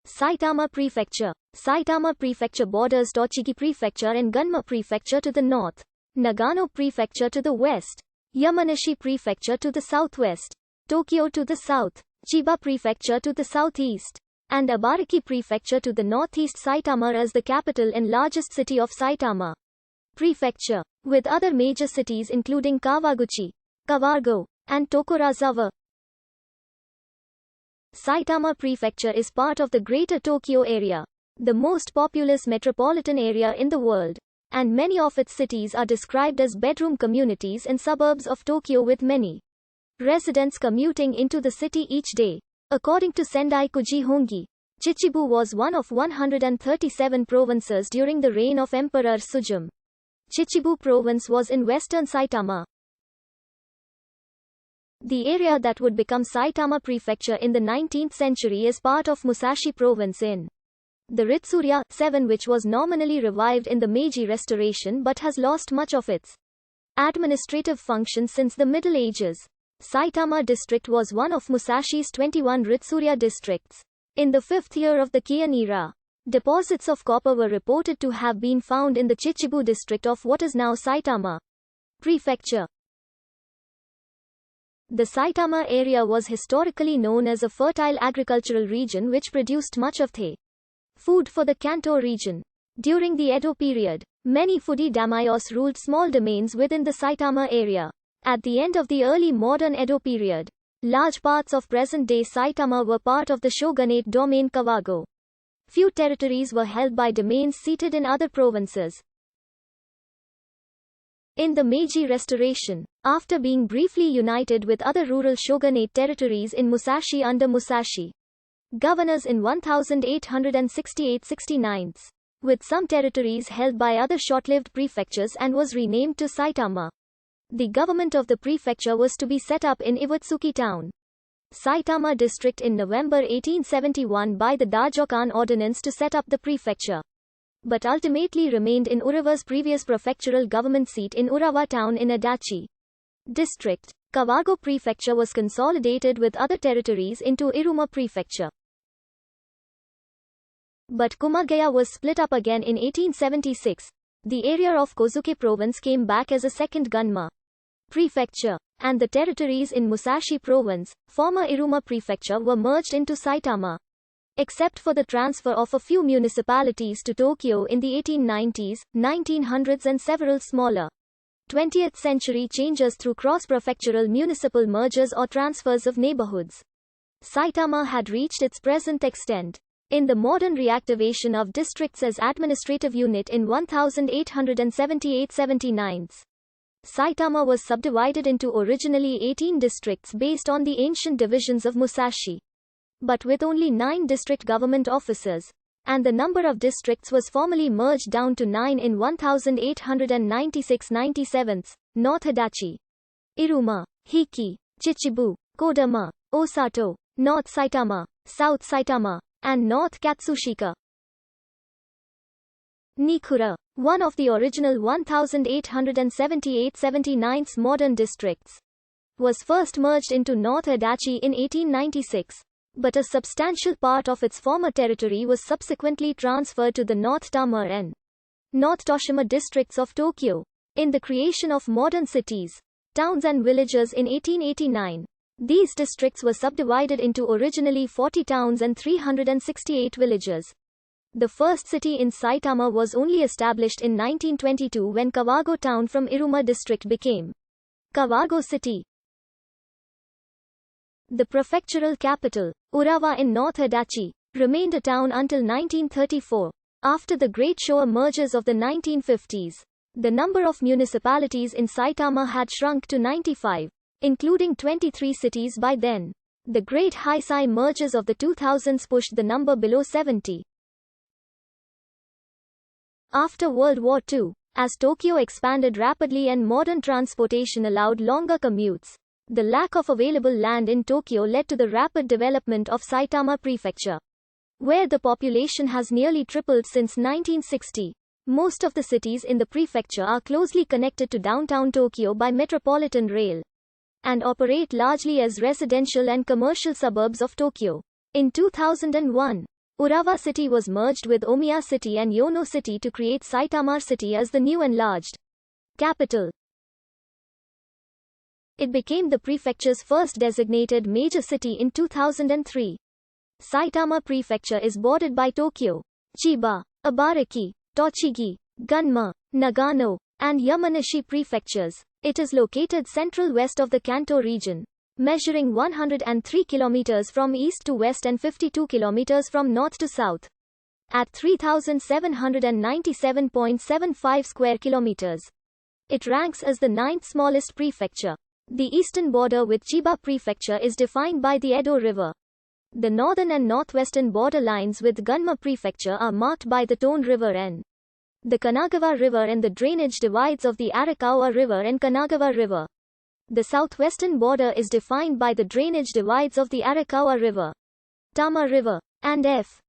Saitama Prefecture. Saitama Prefecture borders Tochigi Prefecture and Gunma Prefecture to the north, Nagano Prefecture to the west, Yamanashi Prefecture to the southwest, Tokyo to the south, Chiba Prefecture to the southeast, and Abaraki Prefecture to the northeast. Saitama is the capital and largest city of Saitama Prefecture, with other major cities including Kawaguchi, Kawargo, and Tokorozawa. Saitama Prefecture is part of the Greater Tokyo area, the most populous metropolitan area in the world, and many of its cities are described as bedroom communities and suburbs of Tokyo with many residents commuting into the city each day. According to Sendai Kujihongi, Chichibu was one of 137 provinces during the reign of Emperor Sujum. Chichibu province was in western Saitama. The area that would become Saitama Prefecture in the 19th century is part of Musashi province in the Ritsurya 7, which was nominally revived in the Meiji Restoration but has lost much of its administrative functions since the Middle Ages. Saitama district was one of Musashi's 21 Ritsurya districts. In the 5th year of the Heian era, deposits of copper were reported to have been found in the Chichibu district of what is now Saitama Prefecture. The Saitama area was historically known as a fertile agricultural region which produced much of the food for the Kanto region. During the Edo period, many Fudi daimyos ruled small domains within the Saitama area. At the end of the early modern Edo period, large parts of present-day Saitama were part of the shogunate domain Kawago. Few territories were held by domains seated in other provinces. In the Meiji Restoration, after being briefly united with other rural shogunate territories in Musashi under Musashi governors in 1868-69, with some territories held by other short-lived prefectures, and was renamed to Saitama. The government of the prefecture was to be set up in Iwatsuki town, Saitama district in November 1871 by the Dajokan ordinance to set up the prefecture, but ultimately remained in Urawa's previous prefectural government seat in Urawa town in Adachi district. Kawago Prefecture was consolidated with other territories into Iruma Prefecture. But Kumagaya was split up again in 1876. The area of Kozuke Province came back as a second Gunma Prefecture, and the territories in Musashi Province, former Iruma Prefecture, were merged into Saitama. Except for the transfer of a few municipalities to Tokyo in the 1890s, 1900s and several smaller 20th century changes through cross-prefectural municipal mergers or transfers of neighborhoods, Saitama had reached its present extent. In the modern reactivation of districts as administrative unit in 1878-79, Saitama was subdivided into originally 18 districts based on the ancient divisions of Musashi, but with only 9 district government offices, and the number of districts was formally merged down to 9 in 1896-97, North Adachi, Iruma, Hiki, Chichibu, Kodama, Osato, North Saitama, South Saitama, and North Katsushika. Nikura, one of the original 1878-79 modern districts, was first merged into North Adachi in 1896. But a substantial part of its former territory was subsequently transferred to the North Tama and North Toshima districts of Tokyo. In the creation of modern cities, towns and villages in 1889, these districts were subdivided into originally 40 towns and 368 villages. The first city in Saitama was only established in 1922 when Kawago town from Iruma district became Kawago city. The prefectural capital, Urawa in North Adachi, remained a town until 1934. After the Great Showa mergers of the 1950s, the number of municipalities in Saitama had shrunk to 95, including 23 cities by then. The Great Heisei mergers of the 2000s pushed the number below 70. After World War II, as Tokyo expanded rapidly and modern transportation allowed longer commutes, the lack of available land in Tokyo led to the rapid development of Saitama Prefecture, where the population has nearly tripled since 1960. Most of the cities in the prefecture are closely connected to downtown Tokyo by metropolitan rail, and operate largely as residential and commercial suburbs of Tokyo. In 2001, Urawa City was merged with Omiya City and Yono City to create Saitama City as the new enlarged capital. It became the prefecture's first designated major city in 2003. Saitama Prefecture is bordered by Tokyo, Chiba, Ibaraki, Tochigi, Gunma, Nagano, and Yamanashi prefectures. It is located central west of the Kanto region, measuring 103 kilometers from east to west and 52 kilometers from north to south. At 3,797.75 square kilometers, it ranks as the ninth smallest prefecture. The eastern border with Chiba Prefecture is defined by the Edo River. The northern and northwestern border lines with Gunma Prefecture are marked by the Tone River and the Kanagawa River and the drainage divides of the Arakawa River and Kanagawa River. The southwestern border is defined by the drainage divides of the Arakawa River, Tama River, and F.